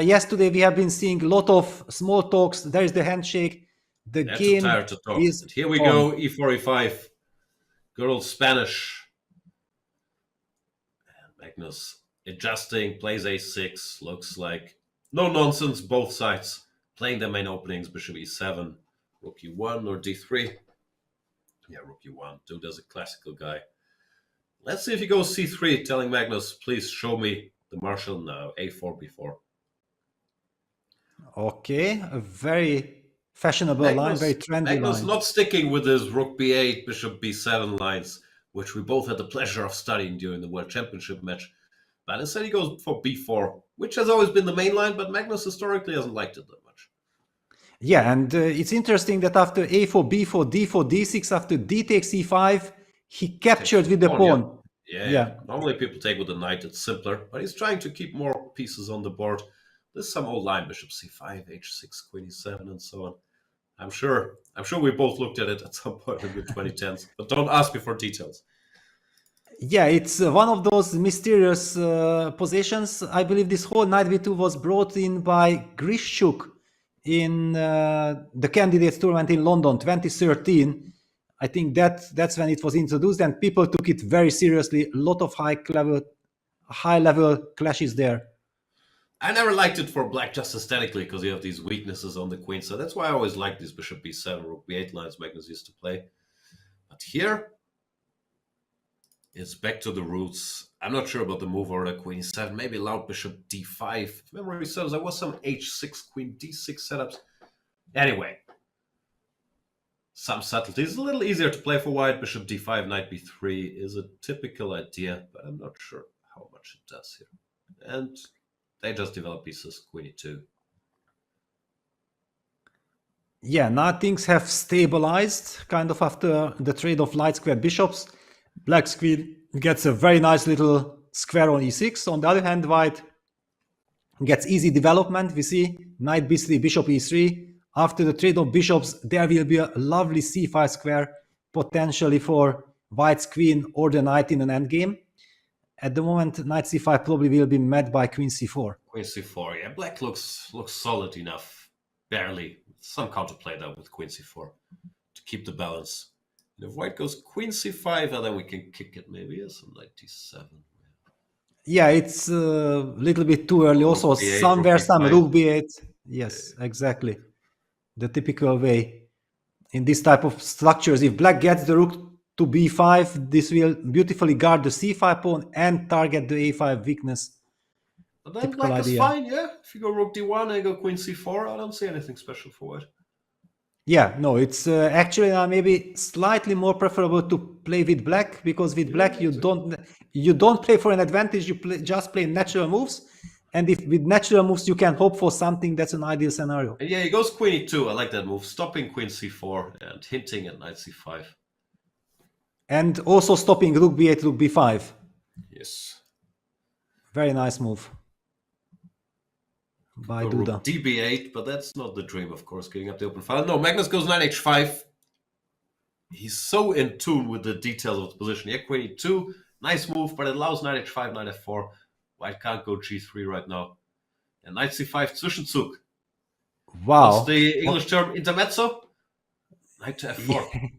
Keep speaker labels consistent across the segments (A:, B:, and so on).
A: Yesterday we have been seeing a lot of small talks. There is the handshake. The
B: They're
A: game
B: too tired to talk.
A: is
B: And here we
A: on.
B: go, e4, e5. Good old Spanish. Magnus adjusting, plays a6. Looks like no nonsense, both sides. Playing their main openings, bishop e7, rook e1 or d3. Yeah, rook e1. Duda's a classical guy. Let's see if he goes c3, telling Magnus, please show me the marshal now. a4, b4.
A: Okay, a very fashionable line, very trendy
B: Magnus
A: line.
B: not sticking with his rook b8, bishop b7 lines, which we both had the pleasure of studying during the World Championship match. But instead he goes for b4, which has always been the main line, but Magnus historically hasn't liked it that much.
A: Yeah, and it's interesting that after a4, b4, d4, d6, after d takes e5, he captured with the pawn.
B: Yeah. Normally people take with the knight, it's simpler, but he's trying to keep more pieces on the board. There's some old line, bishop c5, h6, queen e7, and so on. I'm sure we both looked at it at some point in the 2010s, but don't ask me for details.
A: Yeah, it's one of those mysterious positions. I believe this whole knight v2 was brought in by Grishchuk in the candidates tournament in London 2013. I think that's when it was introduced, and people took it very seriously. A lot of high level clashes there.
B: I never liked it for black just aesthetically because you have these weaknesses on the queen. So that's why I always liked these bishop b7, rook b8 lines Magnus used to play. But here, it's back to the roots. I'm not sure about the move order, queen e7. Maybe allowed bishop d5. If memory serves, there was some h6, queen d6 setups. Anyway, some subtleties. A little easier to play for white. Bishop d5, knight b3 is a typical idea, but I'm not sure how much it does here. And they just develop pieces, queen e2.
A: Yeah, now things have stabilized kind of after the trade of light squared bishops. Black's queen gets a very nice little square on e6. On the other hand, white gets easy development. We see knight b3, bishop e3. After the trade of bishops, there will be a lovely c5 square potentially for white's queen or the knight in an endgame. At the moment, knight c5 probably will be met by queen c4.
B: Queen c4, yeah. Black looks solid enough, barely. Some counterplay though with queen c4 to keep the balance. And if white goes queen c5, then we can kick it maybe as some knight d7.
A: Yeah, it's a little bit too early. Also,
B: Rook b8,
A: somewhere
B: rook
A: some
B: b5.
A: rook b8. Yes, exactly. The typical way in this type of structures. If black gets the rook to b5, this will beautifully guard the c5 pawn and target the a5 weakness.
B: But then
A: Typical
B: black
A: idea.
B: is fine, yeah. If you go rook d1 and go queen c4, I don't see anything special for white.
A: Yeah, no, it's actually maybe slightly more preferable to play with black, because with black you don't play for an advantage. You just play natural moves, and if with natural moves you can hope for something, that's an ideal scenario.
B: And yeah, he goes queen e2. I like that move, stopping queen c4 and hinting at knight c5.
A: And also stopping rook b8, rook b5.
B: Yes.
A: Very nice move by Duda.
B: Rook db8, but that's not the dream, of course, giving up the open file. No, Magnus goes knight h5. He's so in tune with the details of the position. Yeah, queen e2, nice move, but it allows knight h5, knight f4. White can't go g3 right now. And knight c5, Zwischenzug.
A: Wow.
B: What's the English term? Intermezzo? Knight to f4.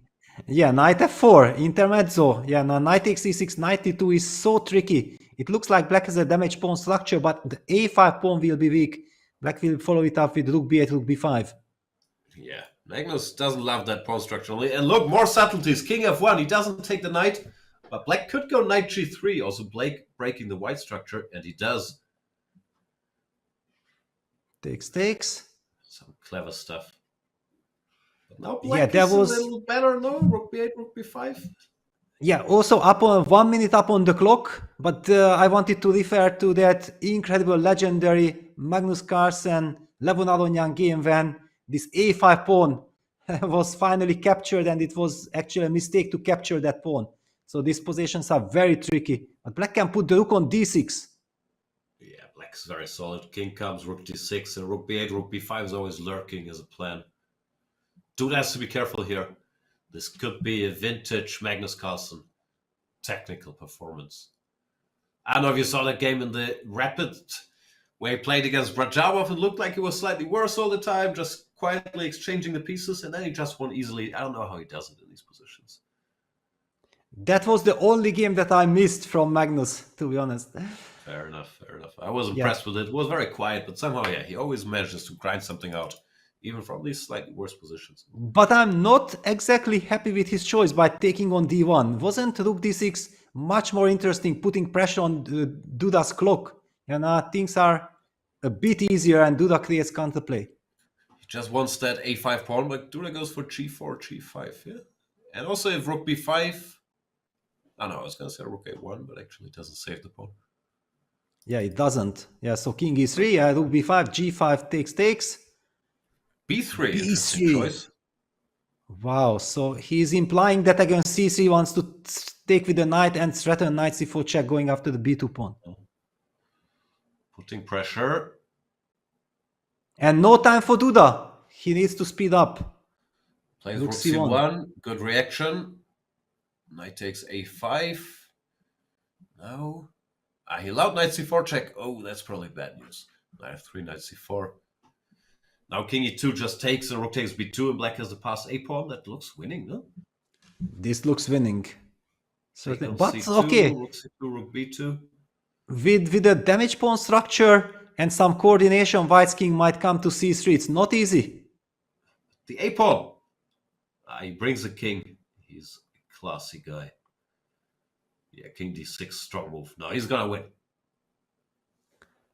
A: Yeah, knight f4, intermezzo. Yeah, now knight takes e6, knight e2 is so tricky. It looks like black has a damaged pawn structure, but the a5 pawn will be weak. Black will follow it up with rook b8, rook b5.
B: Yeah, Magnus doesn't love that pawn structure only. And look, more subtleties. King f1, he doesn't take the knight, but black could go knight g3, also breaking the white structure, and he does.
A: Takes.
B: Some clever stuff. But now black is a little better, no? Rook b8, rook b5.
A: Yeah, also 1 minute up on the clock, but I wanted to refer to that incredible, legendary Magnus Carlsen Levonaronyan game when this a5 pawn was finally captured, and it was actually a mistake to capture that pawn. So these positions are very tricky. But black can put the rook on d6.
B: Yeah, black's very solid. King comes, rook d6, and rook b8, rook b5 is always lurking as a plan. Duda has to be careful here. This could be a vintage Magnus Carlsen technical performance. I don't know if you saw that game in the rapid where he played against Brajabov and looked like he was slightly worse all the time, just quietly exchanging the pieces, and then he just won easily. I don't know how he does it in these positions.
A: That was the only game that I missed from Magnus, to be honest.
B: Fair enough. I was impressed with it. It was very quiet, but somehow, he always manages to grind something out, even from these slightly worse positions.
A: But I'm not exactly happy with his choice by taking on d1. Wasn't rook d6 much more interesting, putting pressure on Duda's clock? And things are a bit easier, and Duda creates counterplay.
B: He just wants that a5 pawn, but Duda goes for g4, g5, yeah? And also if rook b5... Oh no, I was going to say rook a1, but actually it doesn't save the pawn.
A: Yeah, it doesn't. Yeah, so king e3, rook b5, g5 takes.
B: b3, interesting choice.
A: Wow, so he's implying that against c3 wants to take with the knight and threaten knight c4 check going after the b2 pawn.
B: Putting pressure.
A: And no time for Duda. He needs to speed up.
B: Plays rook c1, good reaction. Knight takes a5. No. He allowed knight c4 check. Oh, that's probably bad news. Knight f3, knight c4. Now king e2 just takes and rook takes b2 and black has the passed a pawn. That looks winning, no?
A: This looks winning. Certainly. But
B: c2,
A: okay.
B: Rook c2, rook b2.
A: With a damage pawn structure and some coordination, White's king might come to c3. It's not easy.
B: The a pawn. He brings the king. He's a classy guy. Yeah, king d6, strong move. No, he's gonna win.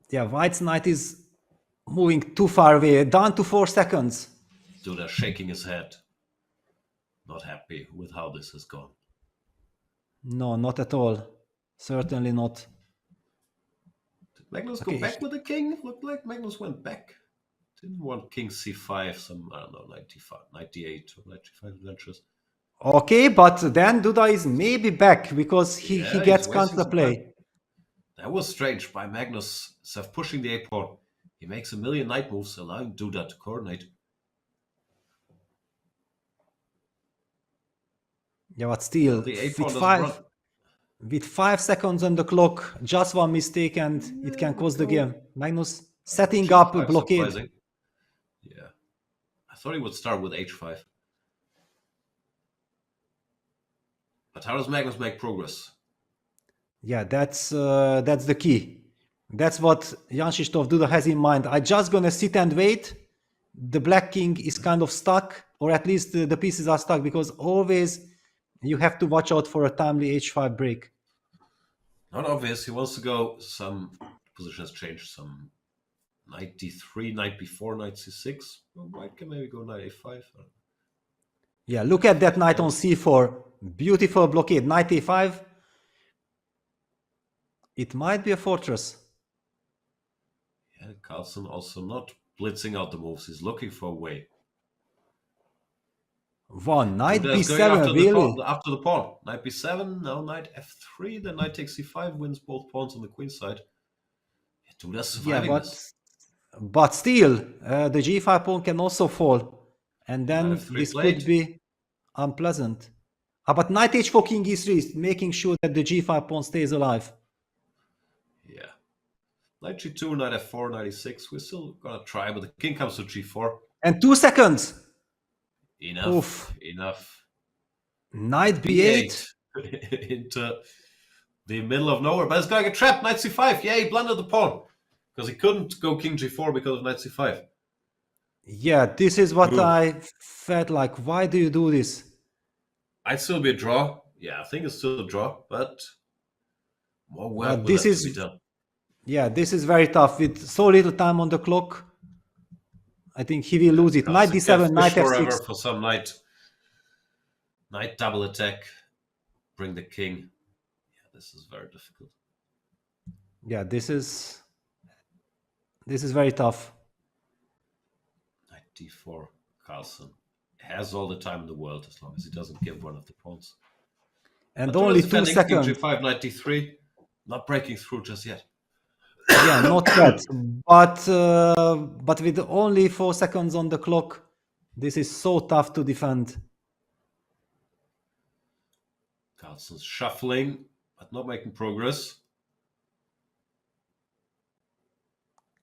A: Yeah, White's knight is moving too far away, down to 4 seconds.
B: Duda shaking his head. Not happy with how this has gone.
A: No, not at all. Certainly not.
B: Did Magnus go back with the king? Looked like Magnus went back. Didn't want king c5, some, I don't know, 95, 98 or 95 adventures.
A: Okay, but then Duda is maybe back because he gets counterplay.
B: That was strange by Magnus pushing the a pawn. He makes a million knight moves, allowing Duda to coordinate.
A: Yeah, but still, with 5 seconds on the clock, just one mistake and it can cause the game. Magnus setting up a blockade.
B: Surprising. Yeah, I thought he would start with h5. But how does Magnus make progress?
A: Yeah, that's the key. That's what Jan-Krzysztof Duda has in mind. I'm just gonna sit and wait. The black king is kind of stuck, or at least the pieces are stuck, because always you have to watch out for a timely h5 break.
B: Not obvious. He wants to go some positions change. Some knight d3, knight b4, knight c6. Well, White can maybe go knight a5.
A: Yeah, look at that knight on c4. Beautiful blockade. Knight a5. It might be a fortress.
B: Yeah, Carlsen also not blitzing out the moves. He's looking for a way.
A: One, knight b7, really?
B: After the pawn. Knight b7, now knight f3, then knight takes c5, wins both pawns on the queen side. Duda's surviving this.
A: But still, the g5 pawn can also fall. And then this could be unpleasant. But knight h4, king e3 is making sure that the g5 pawn stays alive.
B: Yeah. Knight g2, knight f4, knight e6. We're still gonna try, but the king comes to g4.
A: And 2 seconds!
B: Enough. Oof. Enough.
A: Knight b8.
B: Into the middle of nowhere. But it's gonna get trapped. Knight c5. Yeah, he blundered the pawn. Because he couldn't go king g4 because of knight c5.
A: Yeah, this is what I felt like. Why do you do this?
B: I'd still be a draw. Yeah, I think it's still a draw, but more work will have to be done.
A: Yeah, this is very tough. With so little time on the clock, I think he will lose it. Knight d7, knight f6.
B: For some knight double attack. Bring the king. Yeah, this is very difficult.
A: Yeah, this is very tough.
B: Knight d4. Carlsen has all the time in the world as long as he doesn't give one of the pawns.
A: And only 2 seconds.
B: King g5, knight d3. Not breaking through just yet.
A: Yeah, not yet. But with only 4 seconds on the clock, this is so tough to defend.
B: Carlsen's shuffling, but not making progress.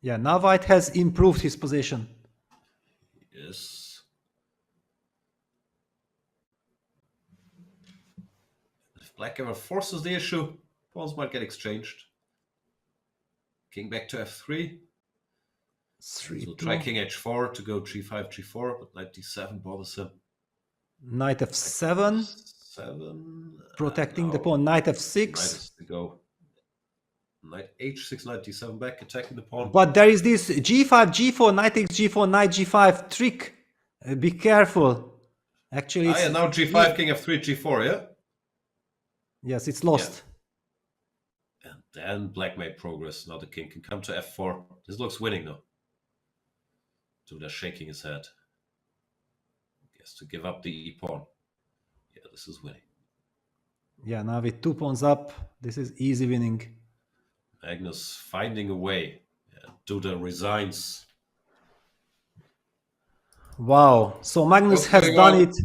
A: Yeah, now white has improved his position.
B: Yes. If black ever forces the issue, pawns might get exchanged. King back to f3.
A: 3,
B: So
A: 2.
B: try king h4 to go g5, g4, but knight d7 bothers him.
A: Knight f7.
B: 7.
A: Protecting the
B: now
A: pawn. Knight
B: Knight
A: f6.
B: is to go. Knight h6, knight d7 back, attacking the pawn.
A: But there is this g5, g4, knight takes g4, knight g5 trick. Be careful. Actually, it's...
B: yeah, now g5, king f3, g4, yeah?
A: Yes, it's lost.
B: Yeah. And then black made progress. Now the king can come to f4. This looks winning now. Duda shaking his head. He has to give up the e-pawn. Yeah, this is winning.
A: Yeah, now with 2 pawns up, this is easy winning.
B: Magnus finding a way. Yeah, Duda resigns.
A: Wow. So Magnus has
B: Okay,
A: done
B: well,
A: it